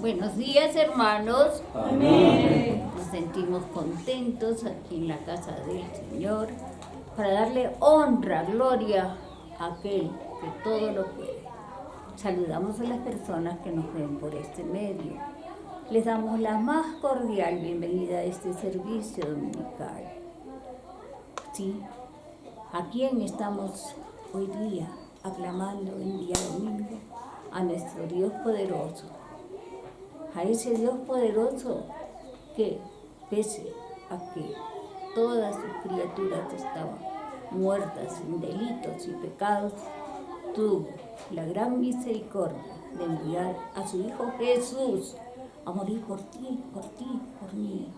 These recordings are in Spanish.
Buenos días, hermanos. Amén. Nos sentimos contentos aquí en la casa del Señor para darle honra, gloria a aquel que todo lo puede. Saludamos a las personas que nos ven por este medio. Les damos la más cordial bienvenida a este servicio dominical. Sí, ¿a quién estamos hoy día aclamando en día domingo? A nuestro Dios poderoso. A ese Dios poderoso que, pese a que todas sus criaturas estaban muertas en delitos y pecados, tuvo la gran misericordia de enviar a su Hijo Jesús a morir por ti, por mí.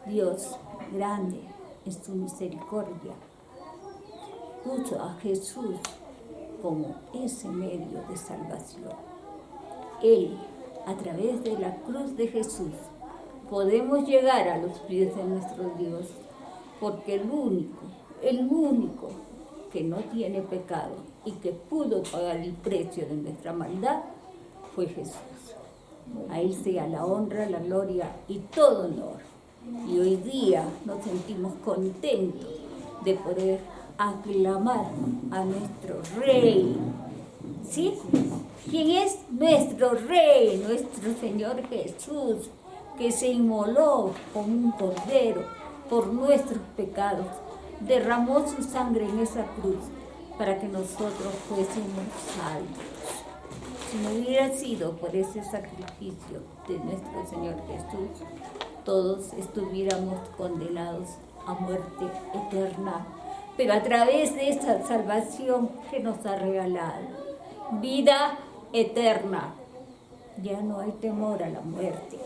Dios grande en su misericordia puso a Jesús como ese medio de salvación. Él, a través de la cruz de Jesús, podemos llegar a los pies de nuestro Dios, porque el único que no tiene pecado y que pudo pagar el precio de nuestra maldad fue Jesús. A Él sea la honra, la gloria y todo honor. Y hoy día nos sentimos contentos de poder aclamar a nuestro Rey. ¿Sí? ¿Quién es nuestro Rey? Nuestro Señor Jesús, que se inmoló como un cordero por nuestros pecados, derramó su sangre en esa cruz para que nosotros fuésemos salvos. Si no hubiera sido por ese sacrificio de nuestro Señor Jesús, todos estuviéramos condenados a muerte eterna. Pero a través de esa salvación que nos ha regalado, vida eterna, ya no hay temor a la muerte.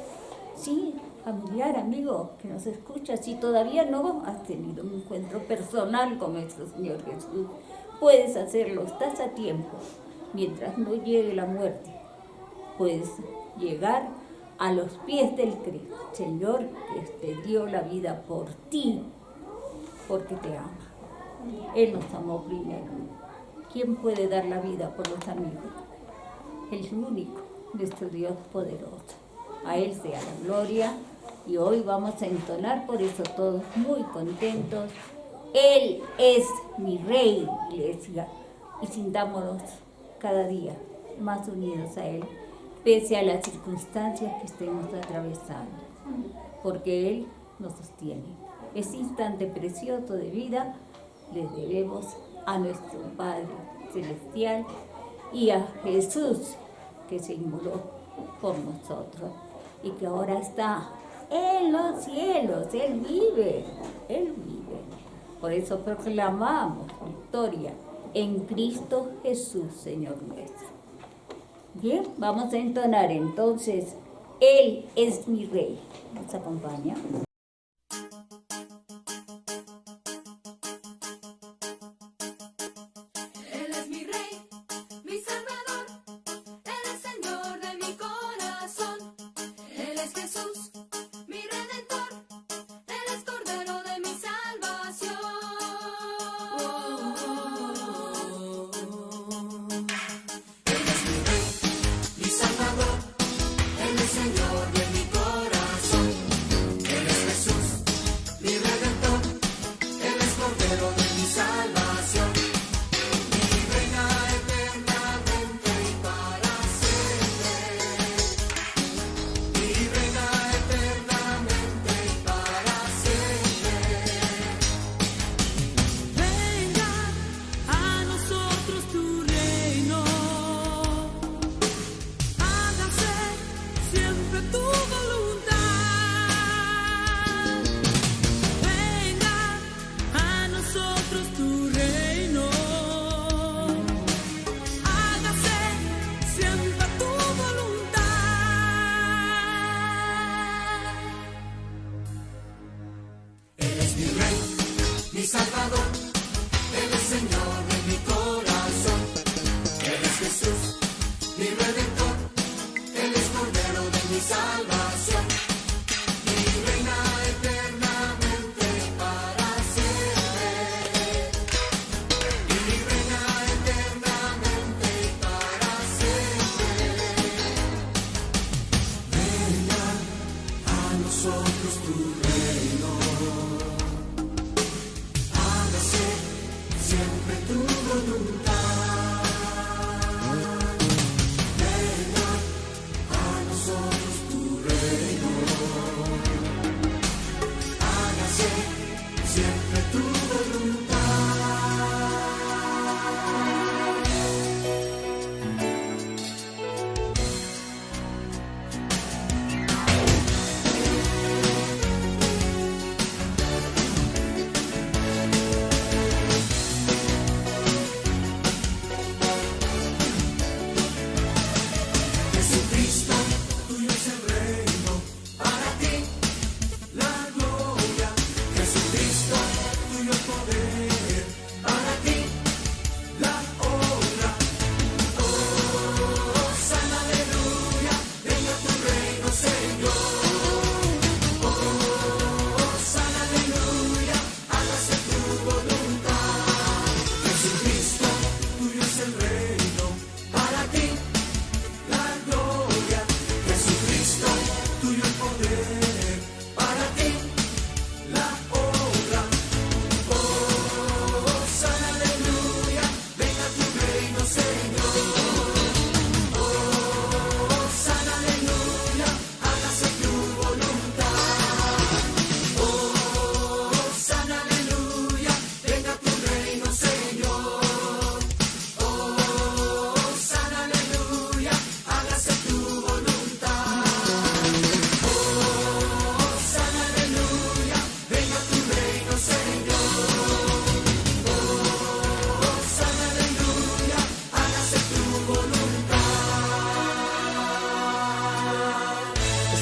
Sí, familiar, amigo, que nos escucha, si todavía no has tenido un encuentro personal con nuestro Señor Jesús, puedes hacerlo, estás a tiempo. Mientras no llegue la muerte, puedes llegar a los pies del Señor que te dio la vida por ti, porque te ama. Él nos amó primero. ¿Quién puede dar la vida por los amigos? El único, nuestro Dios poderoso. A Él sea la gloria. Y hoy vamos a entonar, por eso todos muy contentos. Él es mi Rey, iglesia. Y sintámonos cada día más unidos a Él, pese a las circunstancias que estemos atravesando. Porque Él nos sostiene. Ese instante precioso de vida le debemos a nuestro Padre Celestial y a Jesús, que se inmoló por nosotros y que ahora está en los cielos. Él vive. Por eso proclamamos victoria en Cristo Jesús, Señor nuestro. Bien, vamos a entonar entonces, Él es mi Rey. ¿Nos acompaña?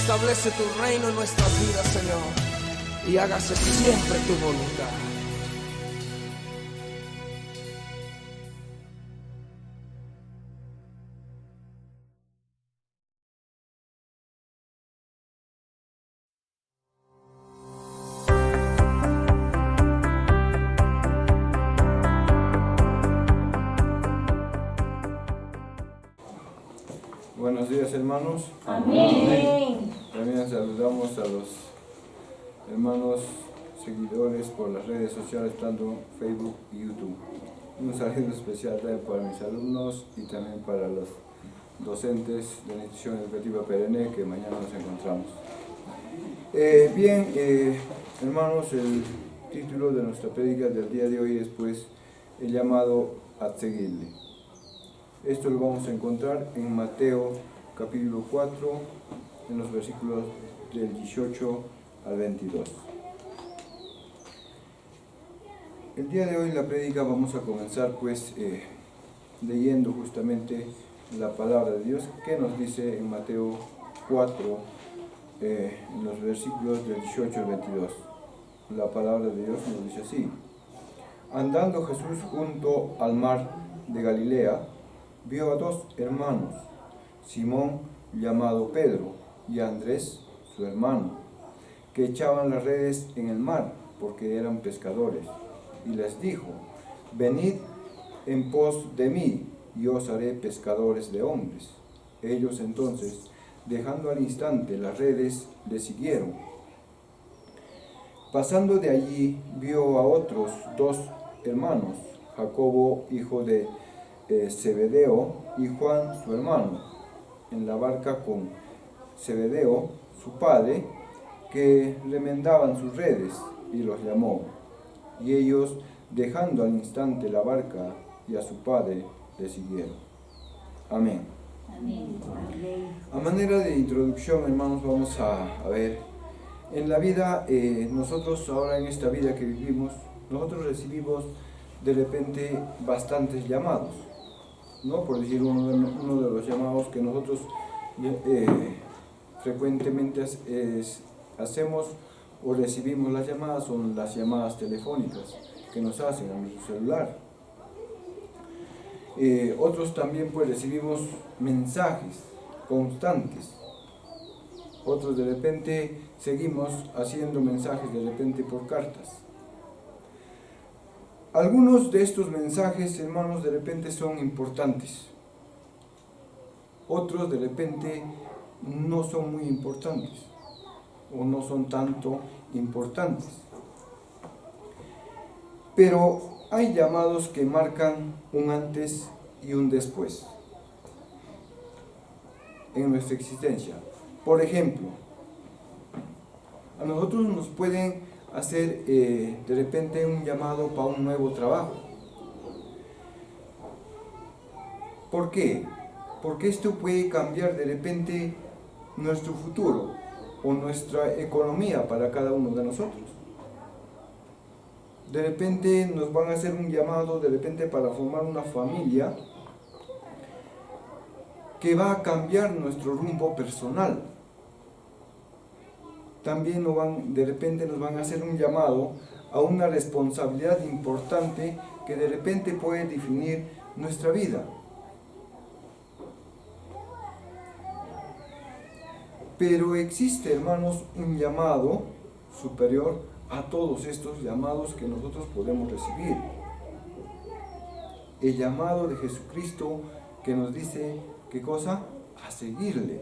Establece tu reino en nuestras vidas, Señor, y hágase siempre tu voluntad. Buenos días, hermanos. Amén. También saludamos a los hermanos seguidores por las redes sociales, tanto Facebook y YouTube. Un saludo especial también para mis alumnos y también para los docentes de la institución educativa perenne que mañana nos encontramos. Hermanos, el título de nuestra prédica del día de hoy es pues el llamado a seguirle. Esto lo vamos a encontrar en Mateo capítulo 4, en los versículos del 18 al 22. El día de hoy en la prédica vamos a comenzar pues leyendo justamente la palabra de Dios que nos dice en Mateo 4, en los versículos del 18 al 22. La palabra de Dios nos dice así: Andando Jesús junto al mar de Galilea, vio a dos hermanos, Simón llamado Pedro y Andrés su hermano, que echaban las redes en el mar porque eran pescadores, y les dijo: Venid en pos de mí, y os haré pescadores de hombres. Ellos entonces, dejando al instante las redes, le siguieron. Pasando de allí, vio a otros dos hermanos, Jacobo, hijo de Zebedeo, y Juan su hermano, en la barca con Zebedeo su padre, que remendaban sus redes, y los llamó. Y ellos, dejando al instante la barca y a su padre, le siguieron. Amén. Amén. A manera de introducción, hermanos, vamos a ver, en la vida, nosotros ahora en esta vida que vivimos, nosotros recibimos de repente bastantes llamados, ¿no? Por decir uno de los llamados que nosotros frecuentemente hacemos o recibimos las llamadas son las llamadas telefónicas que nos hacen a nuestro celular. Otros también pues recibimos mensajes constantes. Otros de repente seguimos haciendo mensajes de repente por cartas. Algunos de estos mensajes, hermanos, de repente son importantes. Otros de repente no son muy importantes. o no son tanto importantes. Pero hay llamados que marcan un antes y un después en nuestra existencia. Por ejemplo, a nosotros nos pueden hacer de repente un llamado para un nuevo trabajo. ¿Por qué? Porque esto puede cambiar de repente nuestro futuro o nuestra economía para cada uno de nosotros. De repente nos van a hacer un llamado de repente para formar una familia que va a cambiar nuestro rumbo personal. También de repente nos van a hacer un llamado a una responsabilidad importante que de repente puede definir nuestra vida. Pero existe, hermanos, un llamado superior a todos estos llamados que nosotros podemos recibir. El llamado de Jesucristo que nos dice, ¿qué cosa? A seguirle.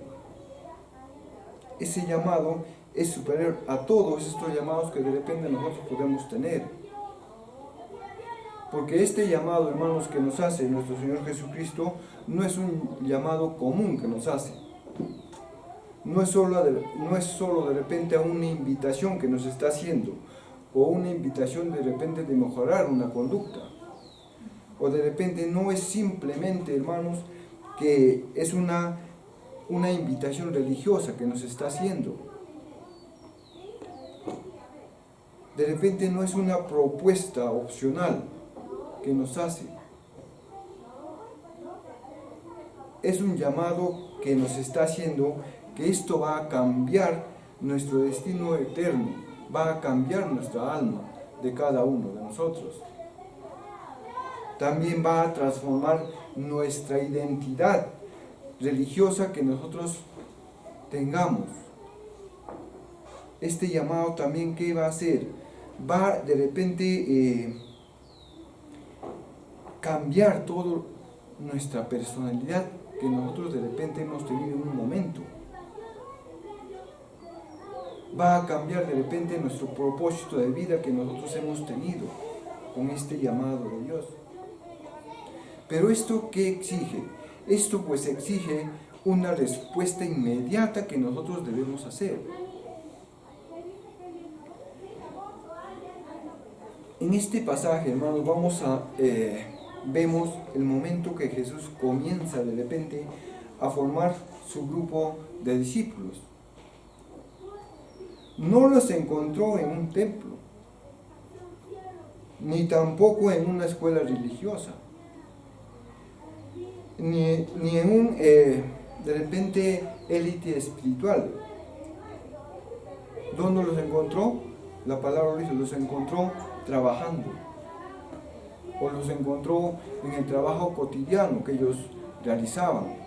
Ese llamado es superior a todos estos llamados que de repente nosotros podemos tener. Porque este llamado, hermanos, que nos hace nuestro Señor Jesucristo, no es un llamado común que nos hace. No es solo de repente una invitación que nos está haciendo, o una invitación de repente de mejorar una conducta. O de repente no es simplemente, hermanos, que es una invitación religiosa que nos está haciendo. De repente no es una propuesta opcional que nos hace. Es un llamado que nos está haciendo que esto va a cambiar nuestro destino eterno, va a cambiar nuestra alma de cada uno de nosotros. También va a transformar nuestra identidad religiosa que nosotros tengamos. Este llamado también, ¿qué va a hacer? Va de repente cambiar toda nuestra personalidad que nosotros de repente hemos tenido en un momento. Va a cambiar de repente nuestro propósito de vida que nosotros hemos tenido con este llamado de Dios. Pero ¿esto qué exige? Esto pues exige una respuesta inmediata que nosotros debemos hacer. En este pasaje, hermanos, vemos el momento que Jesús comienza de repente a formar su grupo de discípulos. No los encontró en un templo, ni tampoco en una escuela religiosa, ni en un, de repente, élite espiritual. ¿Dónde los encontró? La palabra dice, los encontró trabajando, o los encontró en el trabajo cotidiano que ellos realizaban.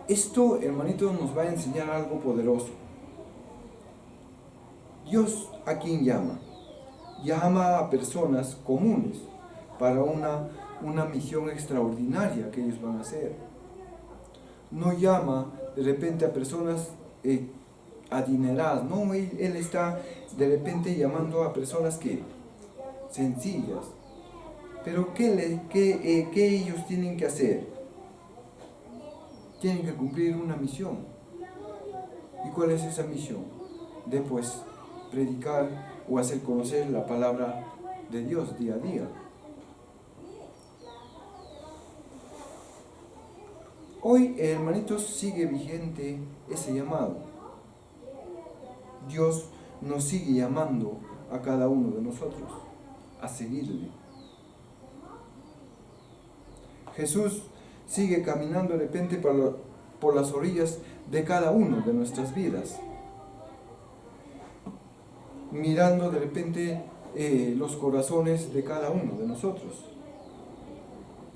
Esto, hermanitos, nos va a enseñar algo poderoso. Dios, ¿a quién llama? Llama a personas comunes para una misión extraordinaria que ellos van a hacer. No llama de repente a personas adineradas, no, Él está de repente llamando a personas sencillas. Pero ¿qué ellos tienen que hacer? Tienen que cumplir una misión. ¿Y cuál es esa misión? De pues predicar o hacer conocer la palabra de Dios día a día. Hoy, hermanitos, sigue vigente ese llamado. Dios nos sigue llamando a cada uno de nosotros a seguirle. Jesús sigue caminando de repente por las orillas de cada uno de nuestras vidas, mirando de repente los corazones de cada uno de nosotros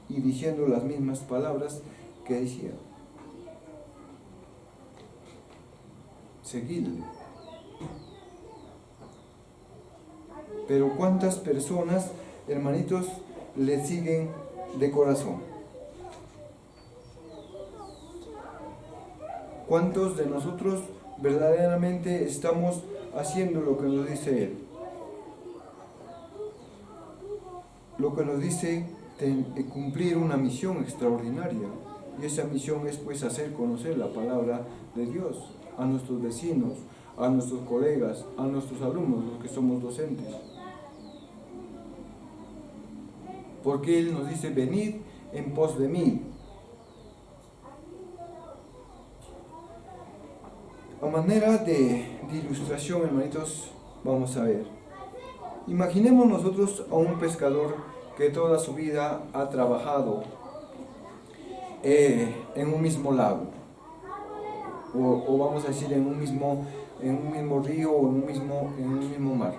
y diciendo las mismas palabras que decía: seguidle. Pero ¿cuántas personas, hermanitos, le siguen de corazón? ¿Cuántos de nosotros verdaderamente estamos haciendo lo que nos dice Él? Lo que nos dice cumplir una misión extraordinaria. Y esa misión es pues hacer conocer la palabra de Dios a nuestros vecinos, a nuestros colegas, a nuestros alumnos, los que somos docentes. Porque Él nos dice, venid en pos de mí. A manera de ilustración, hermanitos, vamos a ver. Imaginemos nosotros a un pescador que toda su vida ha trabajado en un mismo lago, o vamos a decir en un mismo río o en un mismo mar.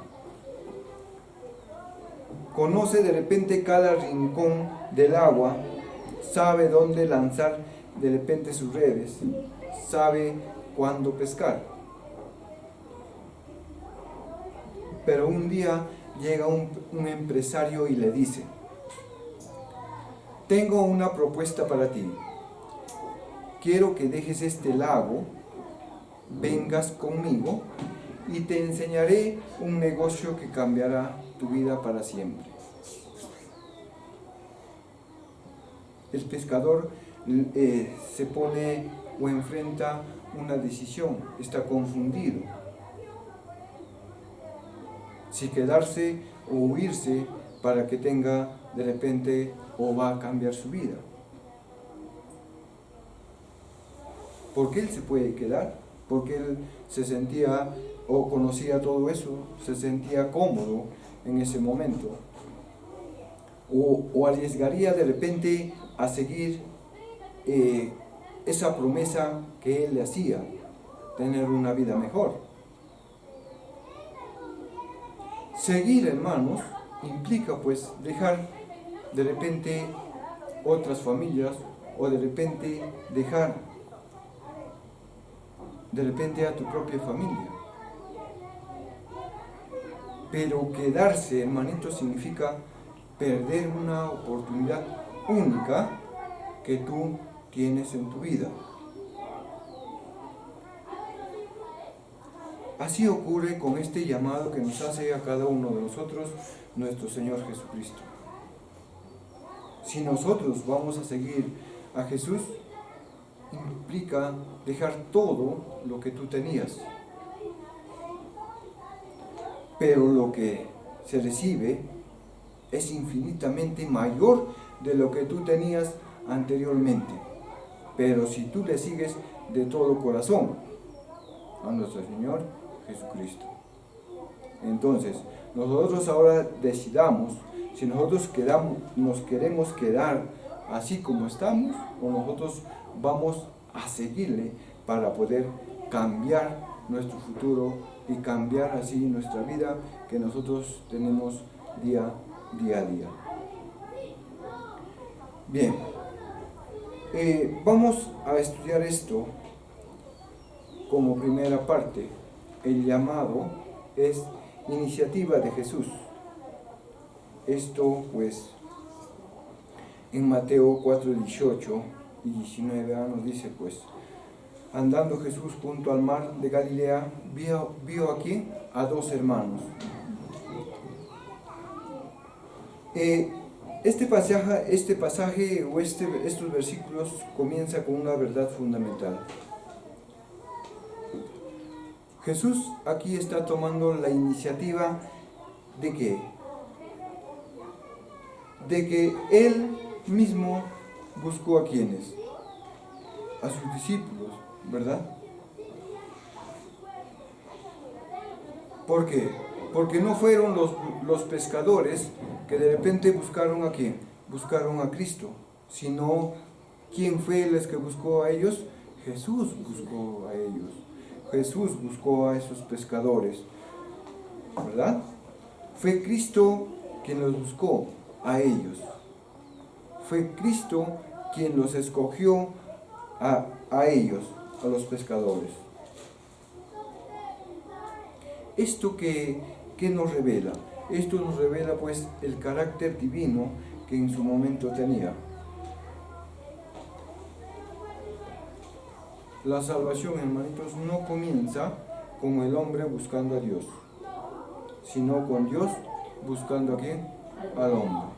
Conoce de repente cada rincón del agua, sabe dónde lanzar de repente sus redes, sabe cuándo pescar. Pero un día llega un empresario y le dice, tengo una propuesta para ti. Quiero que dejes este lago, vengas conmigo y te enseñaré un negocio que cambiará tu vida para siempre. El pescador se pone o enfrenta una decisión, está confundido. Si quedarse o huirse para que tenga de repente o va a cambiar su vida. Porque él se puede quedar, porque él se sentía o conocía todo eso, se sentía cómodo en ese momento. O arriesgaría de repente a seguir esa promesa que él le hacía, tener una vida mejor. Seguir, hermanos, implica pues dejar de repente otras familias, o de repente dejar de repente a tu propia familia. Pero quedarse, hermanito, significa perder una oportunidad única que tú tienes en tu vida. Así ocurre con este llamado que nos hace a cada uno de nosotros nuestro Señor Jesucristo. Si nosotros vamos a seguir a Jesús, implica dejar todo lo que tú tenías. Pero lo que se recibe es infinitamente mayor de lo que tú tenías anteriormente. Pero si tú le sigues de todo corazón a nuestro Señor Jesucristo. Entonces, nosotros ahora decidamos si nosotros nos queremos quedar así como estamos, o nosotros vamos a seguirle para poder cambiar nuestro futuro y cambiar así nuestra vida que nosotros tenemos día a día. Bien, vamos a estudiar esto como primera parte. El llamado es iniciativa de Jesús. Esto pues en Mateo 4, 18 y 19 nos dice pues, andando Jesús junto al mar de Galilea, vio aquí a dos hermanos. Este pasaje o estos versículos comienza con una verdad fundamental. Jesús aquí está tomando la iniciativa de ¿qué? De que Él mismo buscó a quienes, a sus discípulos, ¿verdad? ¿Por qué? Porque no fueron los pescadores que de repente buscaron a quién, buscaron a Cristo, sino ¿quién fue el que buscó a ellos? Jesús buscó a ellos, Jesús buscó a esos pescadores, ¿verdad? Fue Cristo quien los buscó a ellos. Fue Cristo quien los escogió a ellos, a los pescadores. ¿Esto qué nos revela? Esto nos revela pues el carácter divino que en su momento tenía. La salvación, hermanitos, no comienza con el hombre buscando a Dios, sino con Dios buscando a quién? Al hombre.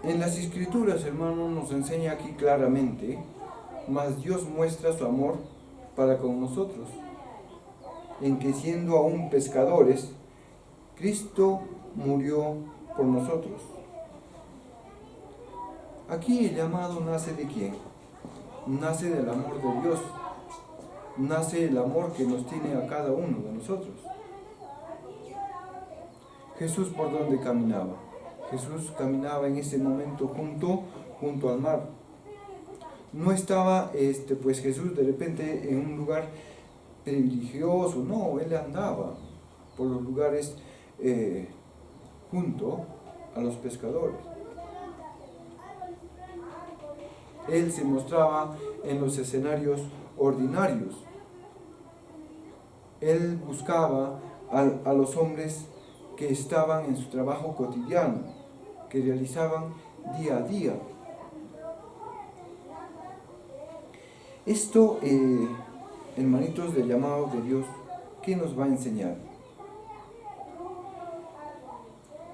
En las Escrituras, hermano, nos enseña aquí claramente, mas Dios muestra su amor para con nosotros, en que siendo aún pescadores, Cristo murió por nosotros. Aquí el llamado nace de quién? Nace del amor de Dios, nace el amor que nos tiene a cada uno de nosotros. Jesús, ¿por dónde caminaba? Jesús caminaba en ese momento junto al mar. No estaba pues Jesús de repente en un lugar religioso, no, él andaba por los lugares junto a los pescadores. Él se mostraba en los escenarios ordinarios. Él buscaba a los hombres que estaban en su trabajo cotidiano, que realizaban día a día. Esto, hermanitos, del llamado de Dios, ¿qué nos va a enseñar?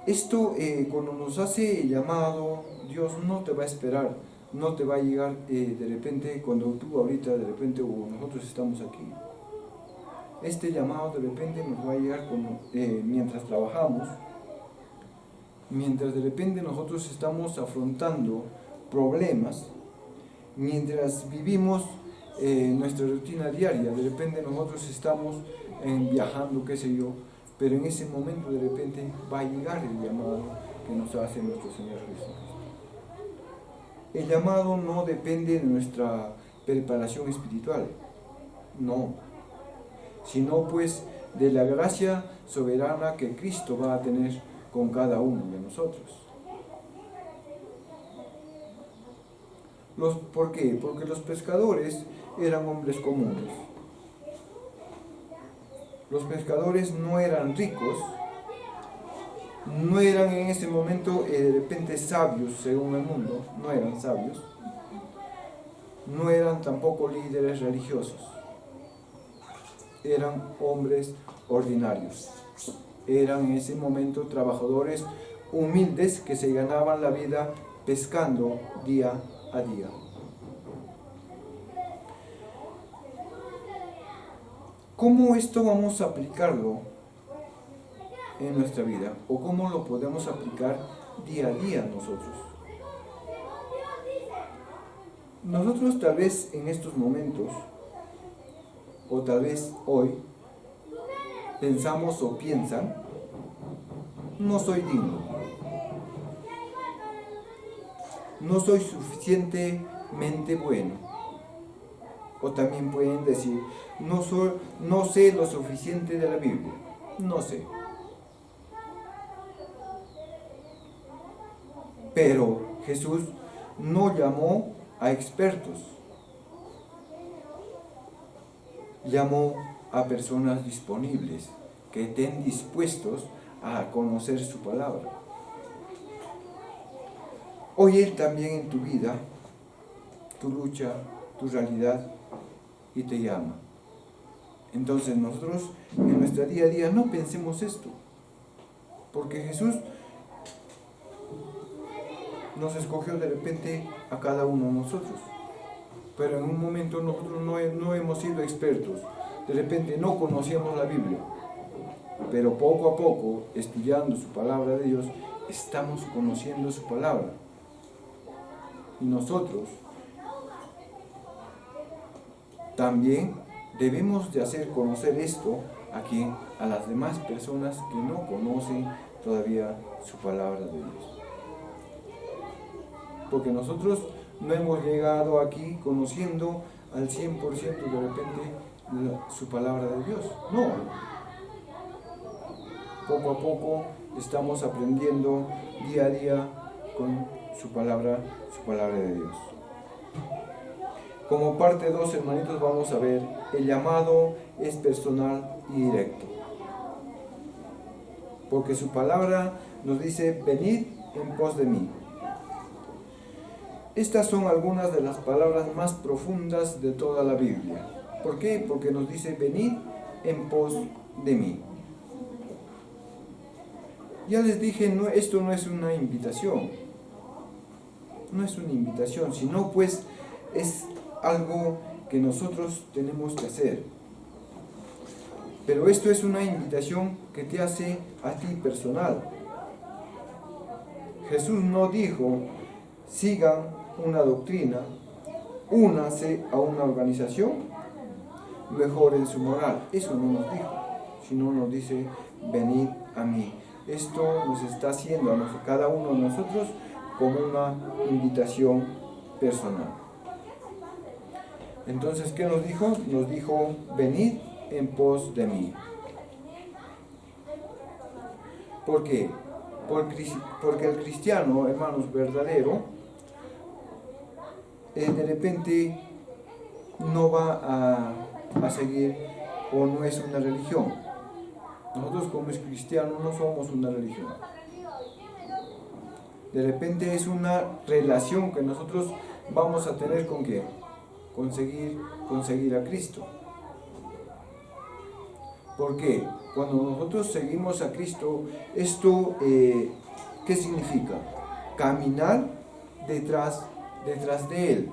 Esto, cuando nos hace el llamado, Dios no te va a esperar, no te va a llegar de repente, cuando tú ahorita de repente o nosotros estamos aquí. Este llamado de repente nos va a llegar mientras trabajamos, mientras de repente nosotros estamos afrontando problemas, mientras vivimos nuestra rutina diaria, de repente nosotros estamos viajando, qué sé yo, pero en ese momento de repente va a llegar el llamado que nos hace nuestro Señor Jesucristo. El llamado no depende de nuestra preparación espiritual, no, sino pues de la gracia soberana que Cristo va a tener con cada uno de nosotros. ¿Por qué? Porque los pescadores eran hombres comunes. Los pescadores no eran ricos, no eran en ese momento de repente sabios según el mundo, no eran sabios, no eran tampoco líderes religiosos, eran hombres ordinarios, eran en ese momento trabajadores humildes que se ganaban la vida pescando día a día. ¿Cómo esto vamos a aplicarlo en nuestra vida? ¿O cómo lo podemos aplicar día a día nosotros? Nosotros tal vez en estos momentos, o tal vez hoy, pensamos o piensan, no soy digno, no soy suficientemente bueno. O también pueden decir, no sé lo suficiente de la Biblia, no sé. Pero Jesús no llamó a expertos, llamó a personas disponibles, que estén dispuestos a conocer su palabra. Hoy Él también en tu vida, tu lucha, tu realidad, y te llama. Entonces nosotros en nuestra día a día no pensemos esto, porque Jesús nos escogió de repente a cada uno de nosotros, pero en un momento nosotros no hemos sido expertos, de repente no conocíamos la Biblia, pero poco a poco, estudiando su palabra de Dios, estamos conociendo su palabra. Y nosotros también debemos de hacer conocer esto a las demás personas que no conocen todavía su palabra de Dios. Porque nosotros no hemos llegado aquí conociendo al 100% de repente su palabra de Dios. No. Poco a poco estamos aprendiendo día a día con su palabra de Dios. Como parte 2, hermanitos, vamos a ver, el llamado es personal y directo. Porque su palabra nos dice, venid en pos de mí. Estas son algunas de las palabras más profundas de toda la Biblia. ¿Por qué? Porque nos dice, venid en pos de mí. Ya les dije, esto no es una invitación. No es una invitación, sino pues es algo que nosotros tenemos que hacer. Pero esto es una invitación que te hace a ti personal. Jesús no dijo, sigan una doctrina, únanse a una organización, mejoren su moral. Eso no nos dijo, sino nos dice, venid a mí. Esto nos está haciendo a cada uno de nosotros como una invitación personal. Entonces, ¿qué nos dijo? Nos dijo, venid en pos de mí. ¿Por qué? Porque el cristiano, hermanos, verdadero, de repente no va a seguir o no es una religión. Nosotros como cristianos no somos una religión. De repente es una relación que nosotros vamos a tener con ¿qué? Conseguir a Cristo. ¿Por qué? Cuando nosotros seguimos a Cristo, esto, ¿qué significa? Caminar detrás de Él.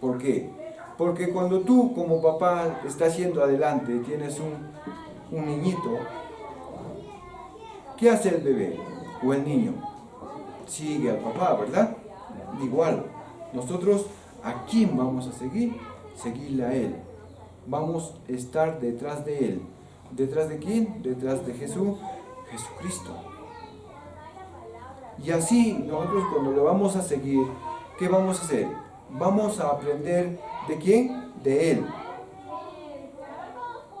¿Por qué? Porque cuando tú como papá estás yendo adelante, tienes un niñito, ¿qué hace el bebé o el niño? Sigue al papá, ¿verdad? Igual, nosotros ¿a quién vamos a seguir? Seguirle a Él. Vamos a estar detrás de Él. ¿Detrás de quién? Detrás de Jesucristo. Y así nosotros cuando lo vamos a seguir, ¿qué vamos a hacer? Vamos a aprender ¿de quién? De Él.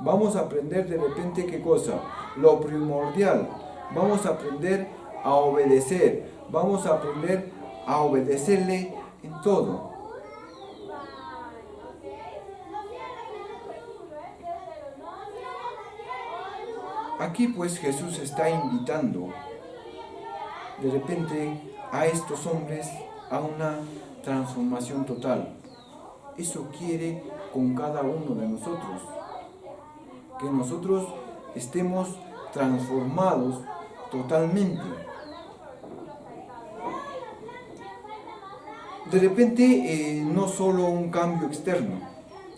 Vamos a aprender de repente ¿qué cosa? Lo primordial. Vamos a aprender a obedecer. Vamos a aprender a obedecerle en todo. Aquí pues Jesús está invitando de repente a estos hombres a una transformación total. Eso quiere con cada uno de nosotros. Que nosotros estemos transformados totalmente. De repente no solo un cambio externo,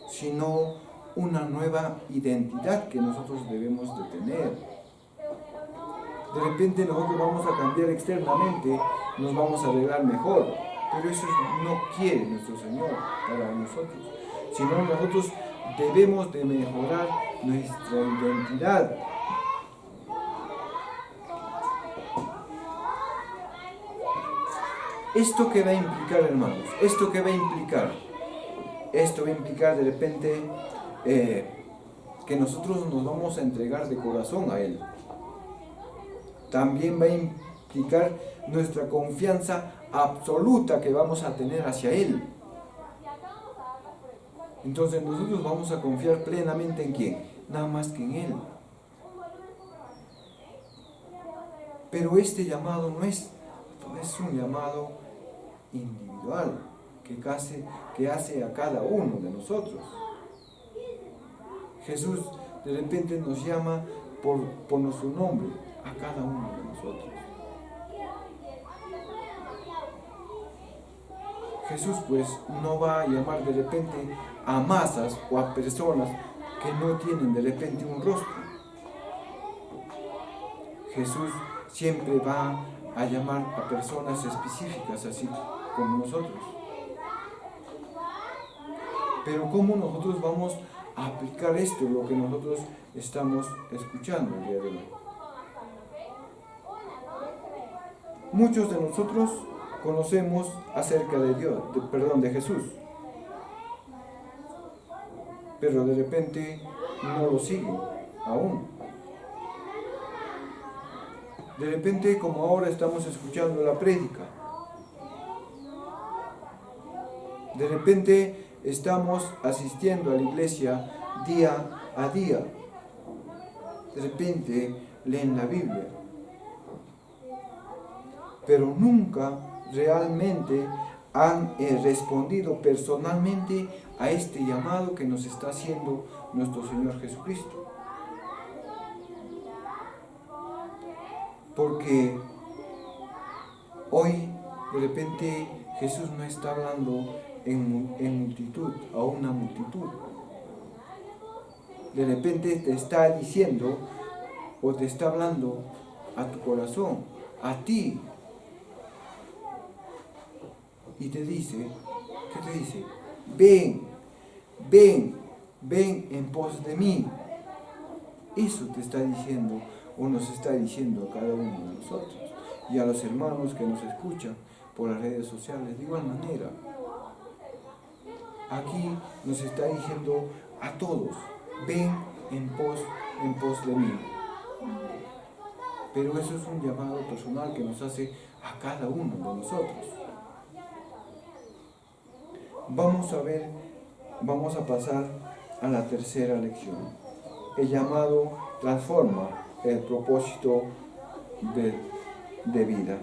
sino una nueva identidad que nosotros debemos de tener. De repente nosotros vamos a cambiar externamente, nos vamos a arreglar mejor, pero eso no quiere nuestro Señor para nosotros, sino nosotros debemos de mejorar nuestra identidad. ¿Esto qué va a implicar, hermanos? ¿Esto qué va a implicar? Esto va a implicar de repente que nosotros nos vamos a entregar de corazón a Él. También va a implicar nuestra confianza absoluta que vamos a tener hacia Él. Entonces nosotros vamos a confiar plenamente ¿en quién? Nada más que en Él. Pero este llamado no es un llamado individual que hace a cada uno de nosotros. Jesús de repente nos llama por nuestro nombre a cada uno de nosotros. Jesús pues no va a llamar de repente a masas o a personas que no tienen de repente un rostro. Jesús siempre va a llamar a personas específicas, así como nosotros. Pero ¿cómo nosotros vamos a aplicar esto, lo que nosotros estamos escuchando el día de hoy? Muchos de nosotros conocemos acerca de de Jesús, pero de repente no lo siguen aún. De repente, como ahora estamos escuchando la prédica, de repente estamos asistiendo a la iglesia día a día, de repente leen la Biblia, pero nunca realmente han respondido personalmente a este llamado que nos está haciendo nuestro Señor Jesucristo. Porque hoy de repente Jesús no está hablando en multitud, a una multitud. De repente te está diciendo o te está hablando a tu corazón, a ti. Y te dice, ¿qué te dice? Ven, ven, ven en pos de mí. Eso te está diciendo o nos está diciendo a cada uno de nosotros y a los hermanos que nos escuchan por las redes sociales. De igual manera, aquí nos está diciendo a todos, ven en pos de mí. Pero eso es un llamado personal que nos hace a cada uno de nosotros. Vamos a pasar a la tercera lección. El llamado transforma el propósito de vida.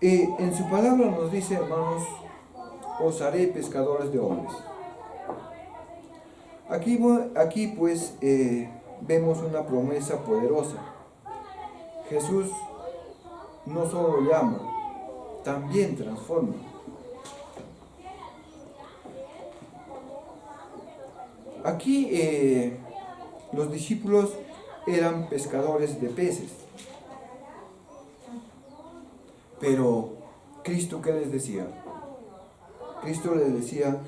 En su palabra nos dice, hermanos, os haré pescadores de hombres. Aquí pues vemos una promesa poderosa. Jesús no solo llama, también transforma. Aquí los discípulos eran pescadores de peces. Pero Cristo, ¿qué les decía? Cristo les decía,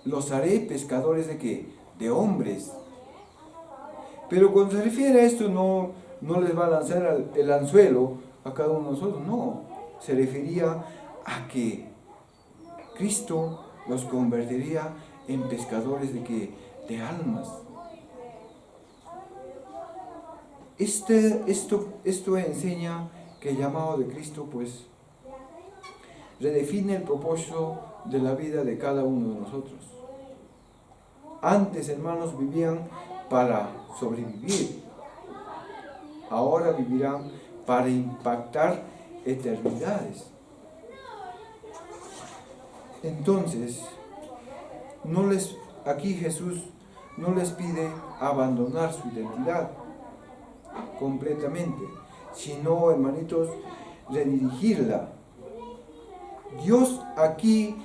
los haré pescadores ¿de qué? De hombres. Pero cuando se refiere a esto, no les va a lanzar el anzuelo a cada uno de nosotros, no. Se refería a que Cristo los convertiría en pescadores ¿de qué? De almas. Esto enseña que el llamado de Cristo pues redefine el propósito de la vida de cada uno de nosotros. Antes, hermanos, vivían para sobrevivir. Ahora vivirán para impactar eternidades. Entonces, aquí Jesús no les pide abandonar su identidad completamente, sino, hermanitos, redirigirla. Dios aquí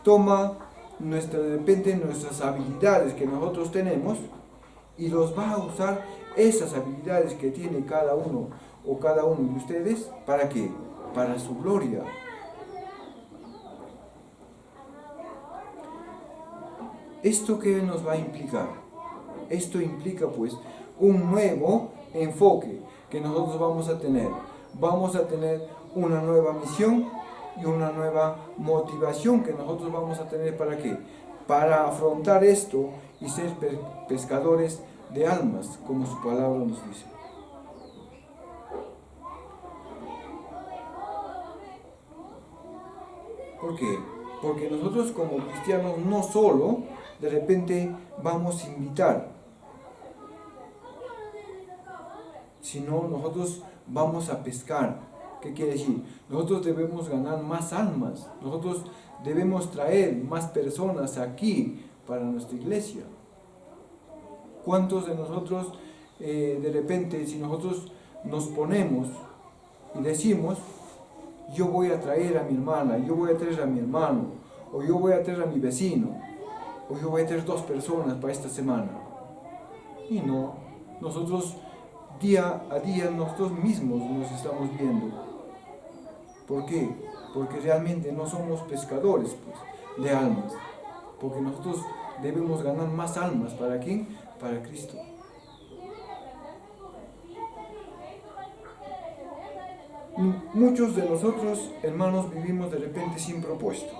toma de repente nuestras habilidades que nosotros tenemos y los va a usar esas habilidades que tiene cada uno o cada uno de ustedes. ¿Para qué? Para su gloria. ¿Esto qué nos va a implicar? Esto implica pues un nuevo enfoque que nosotros vamos a tener. Vamos a tener una nueva misión y una nueva motivación que nosotros vamos a tener. ¿Para qué? Para afrontar esto y ser pescadores de almas, como su palabra nos dice. ¿Por qué? Porque nosotros como cristianos no solo de repente vamos a invitar, sino nosotros vamos a pescar. ¿Qué quiere decir? Nosotros debemos ganar más almas, nosotros debemos traer más personas aquí para nuestra iglesia. ¿Cuántos de nosotros de repente, si nosotros nos ponemos y decimos, yo voy a traer a mi hermana, yo voy a traer a mi hermano, o yo voy a traer a mi vecino, o yo voy a traer 2 personas para esta semana? Y no, nosotros día a día nosotros mismos nos estamos viendo. ¿Por qué? Porque realmente no somos pescadores pues, de almas. Porque nosotros debemos ganar más almas. ¿Para quién? Para Cristo. Muchos de nosotros, hermanos, vivimos de repente sin propósito.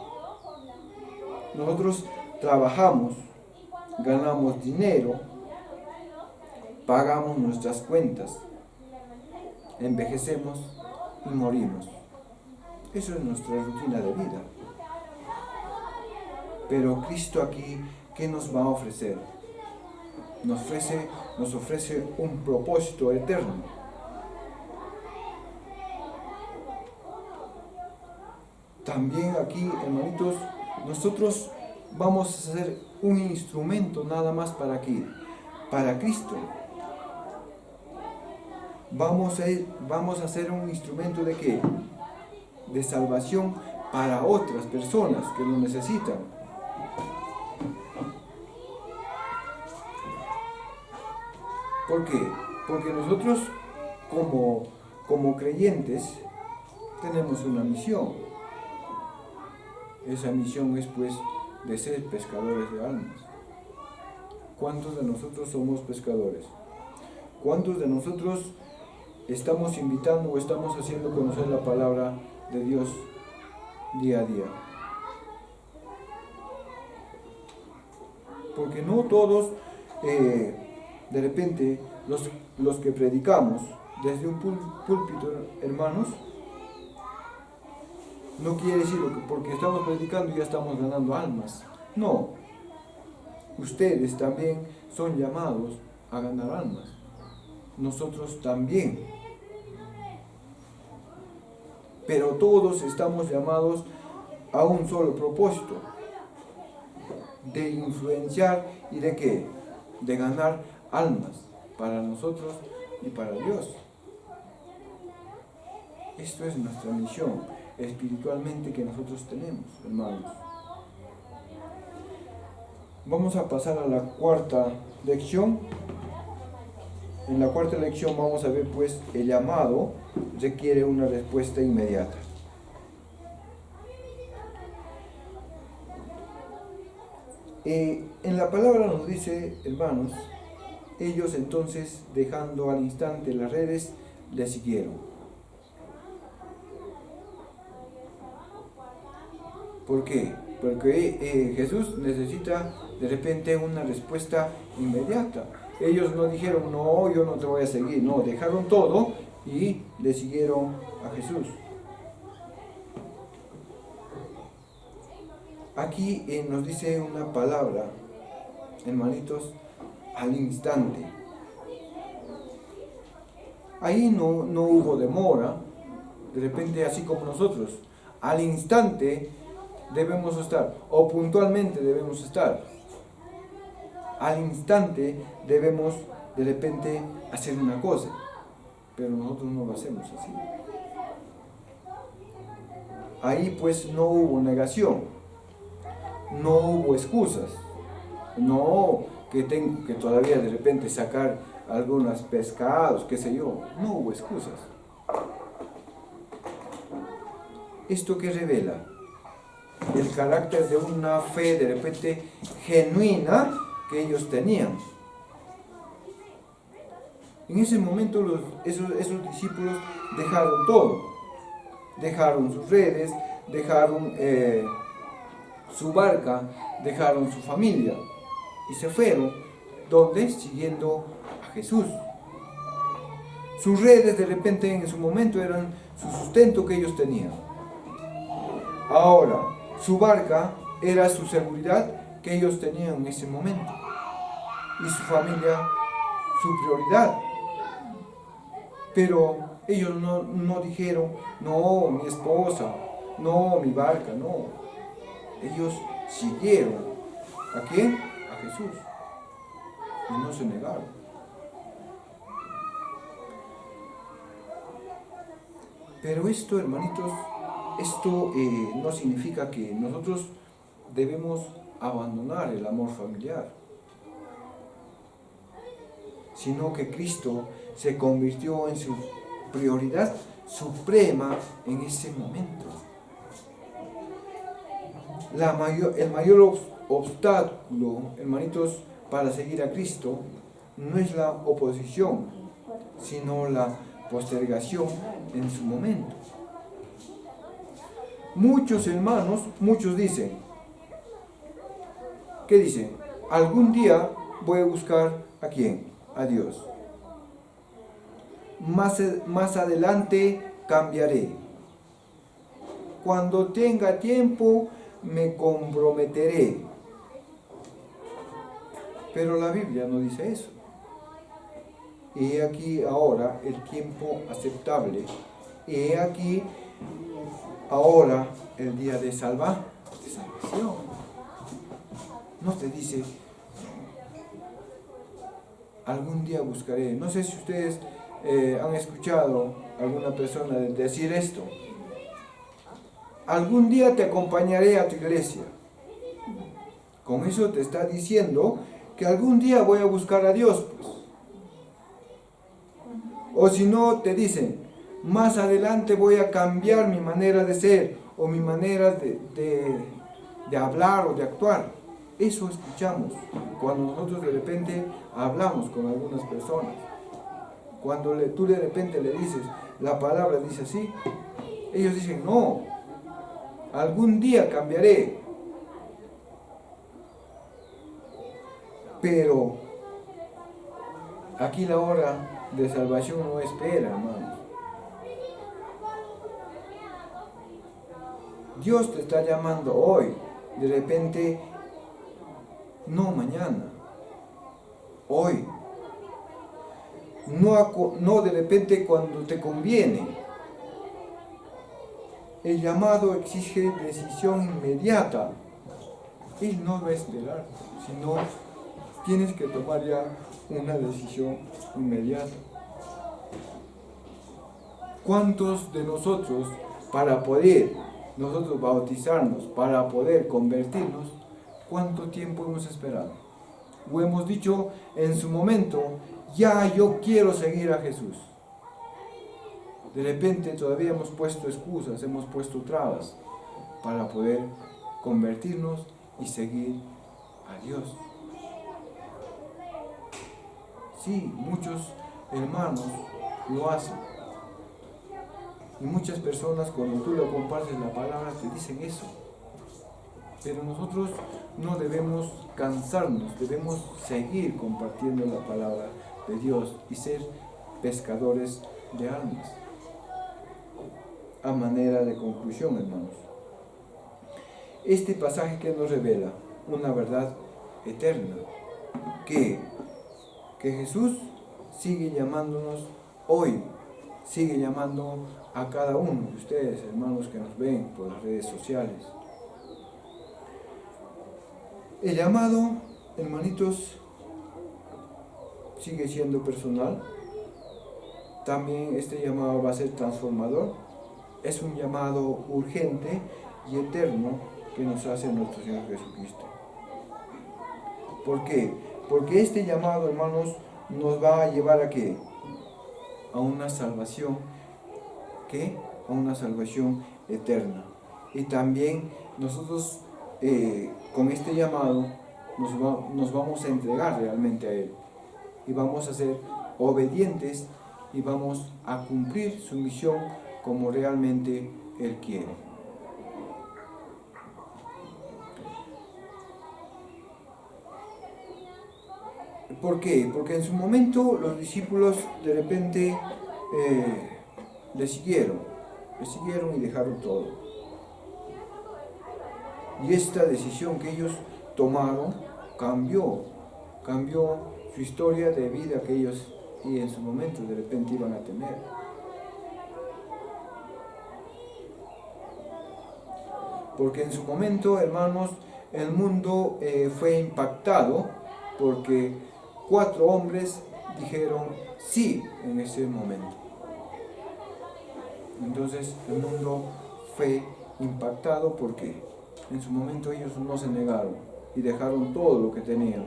Nosotros trabajamos, ganamos dinero, pagamos nuestras cuentas, envejecemos y morimos. Eso es nuestra rutina de vida. Pero Cristo aquí, ¿qué nos va a ofrecer? nos ofrece un propósito eterno. También aquí, hermanitos, nosotros vamos a ser un instrumento nada más para aquí, para Cristo. Vamos a ser un instrumento de ¿qué? De salvación para otras personas que lo necesitan. ¿Por qué? Porque nosotros como creyentes tenemos una misión. Esa misión es pues de ser pescadores de almas. ¿Cuántos de nosotros somos pescadores? ¿Cuántos de nosotros estamos invitando o estamos haciendo conocer la palabra de Dios día a día? Porque no todos, de repente, los que predicamos desde un púlpito, hermanos, no quiere decir que porque estamos predicando ya estamos ganando almas. No. Ustedes también son llamados a ganar almas. Nosotros también. Pero todos estamos llamados a un solo propósito. De influenciar y de ¿qué? De ganar almas para nosotros y para Dios. Esto es nuestra misión espiritualmente que nosotros tenemos, hermanos. Vamos a pasar a la cuarta lección. En la cuarta lección vamos a ver pues el llamado requiere una respuesta inmediata. En la palabra nos dice, hermanos, ellos entonces, dejando al instante las redes, le siguieron. ¿Por qué? Porque Jesús necesita de repente una respuesta inmediata. Ellos no dijeron, no, yo no te voy a seguir. No, dejaron todo y le siguieron a Jesús. Aquí nos dice una palabra, hermanitos, al instante. Ahí no hubo demora, de repente así como nosotros, al instante debemos estar, o puntualmente debemos estar. Al instante debemos de repente hacer una cosa, pero nosotros no lo hacemos así. Ahí pues no hubo negación. No hubo excusas, no que tengo que todavía de repente sacar algunos pescados, qué sé yo, no hubo excusas. ¿Esto qué revela? El carácter de una fe de repente genuina que ellos tenían. En ese momento esos discípulos dejaron todo, dejaron sus redes, dejaron su barca, dejaron su familia y se fueron, ¿dónde? Siguiendo a Jesús. Sus redes de repente en su momento eran su sustento que ellos tenían. Ahora, su barca era su seguridad que ellos tenían en ese momento. Y su familia, su prioridad. Pero ellos no dijeron, no, mi esposa, no, mi barca, no. Ellos siguieron. ¿A quién? A Jesús. Y no se negaron. Pero esto, hermanitos, esto no significa que nosotros debemos abandonar el amor familiar, sino que Cristo se convirtió en su prioridad suprema en ese momento. El mayor obstáculo, hermanitos, para seguir a Cristo no es la oposición, sino la postergación en su momento. Muchos hermanos, muchos dicen, ¿qué dicen? Algún día voy a buscar ¿a quién? A Dios. Más adelante cambiaré. Cuando tenga tiempo me comprometeré. Pero la Biblia no dice eso. Y he aquí ahora el tiempo aceptable. Y he aquí ahora el día de salvación. No te dice, algún día buscaré. No sé si ustedes han escuchado a alguna persona decir esto. Algún día te acompañaré a tu iglesia. Con eso te está diciendo que algún día voy a buscar a Dios, pues. O si no, te dicen, más adelante voy a cambiar mi manera de ser o mi manera de hablar o de actuar. Eso escuchamos cuando nosotros de repente hablamos con algunas personas. Cuando tú de repente le dices, la palabra dice así, ellos dicen, no, algún día cambiaré. Pero aquí la hora de salvación no espera, hermanos. Dios te está llamando hoy, de repente, no mañana, hoy. No de repente cuando te conviene. El llamado exige decisión inmediata. Él no va a esperar, sino tienes que tomar ya una decisión inmediata. ¿Cuántos de nosotros, para poder nosotros bautizarnos, para poder convertirnos, cuánto tiempo hemos esperado? O hemos dicho en su momento, ya yo quiero seguir a Jesús. De repente todavía hemos puesto excusas, hemos puesto trabas para poder convertirnos y seguir a Dios. Sí, muchos hermanos lo hacen. Y muchas personas cuando tú le compartes la palabra te dicen eso. Pero nosotros no debemos cansarnos, debemos seguir compartiendo la palabra de Dios y ser pescadores de almas. A manera de conclusión, hermanos, este pasaje que nos revela una verdad eterna, que Jesús sigue llamándonos hoy, sigue llamando a cada uno de ustedes, hermanos que nos ven por las redes sociales. El llamado, hermanitos, sigue siendo personal. También este llamado va a ser transformador. Es un llamado urgente y eterno que nos hace nuestro Señor Jesucristo. ¿Por qué? Porque este llamado, hermanos, nos va a llevar a ¿qué? A una salvación, ¿qué? A una salvación eterna. Y también nosotros con este llamado nos vamos a entregar realmente a Él. Y vamos a ser obedientes y vamos a cumplir su misión como realmente Él quiere. ¿Por qué? Porque en su momento los discípulos de repente le siguieron y dejaron todo. Y esta decisión que ellos tomaron cambió su historia de vida que ellos y en su momento de repente iban a tener. Porque en su momento, hermanos, el mundo fue impactado porque 4 hombres dijeron sí en ese momento. Entonces el mundo fue impactado porque en su momento ellos no se negaron y dejaron todo lo que tenían.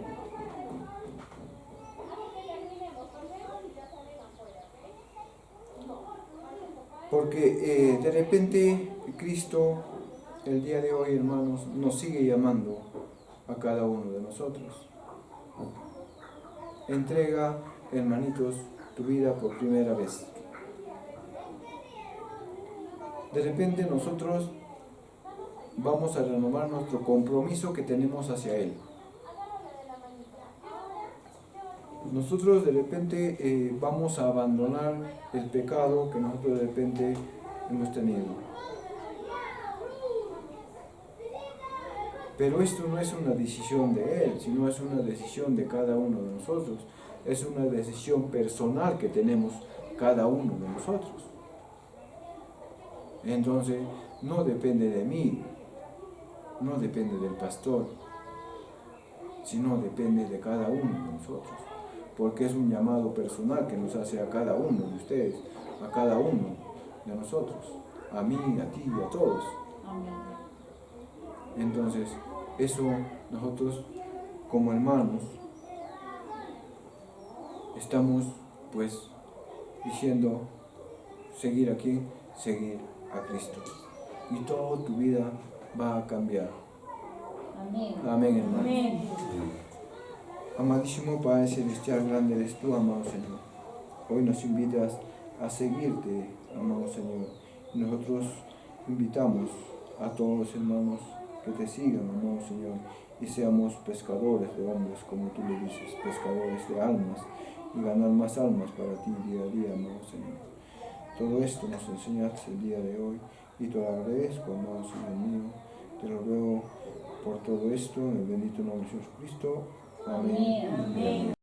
Porque de repente Cristo, el día de hoy, hermanos, nos sigue llamando a cada uno de nosotros. Entrega, hermanitos, tu vida por primera vez. De repente nosotros vamos a renovar nuestro compromiso que tenemos hacia Él. Nosotros de repente vamos a abandonar el pecado que nosotros de repente hemos tenido. Pero esto no es una decisión de Él, sino es una decisión de cada uno de nosotros. Es una decisión personal que tenemos cada uno de nosotros. Entonces, no depende de mí, no depende del pastor, sino depende de cada uno de nosotros. Porque es un llamado personal que nos hace a cada uno de ustedes, a cada uno de nosotros, a mí, a ti y a todos. Amén. Entonces, eso nosotros como hermanos estamos pues diciendo seguir aquí, seguir a Cristo. Y toda tu vida va a cambiar. Amén. Amén, hermano. Amén. Amadísimo Padre Celestial, grande eres tú, amado Señor. Hoy nos invitas a seguirte, amado Señor. Y nosotros invitamos a todos los hermanos que te sigan, amado Señor, y seamos pescadores de hombres, como tú le dices, pescadores de almas, y ganar más almas para ti día a día, amado Señor. Todo esto nos enseñaste el día de hoy, y te lo agradezco, amado Señor mío. Te lo ruego por todo esto, en el bendito nombre de Jesucristo. Amén. Amén.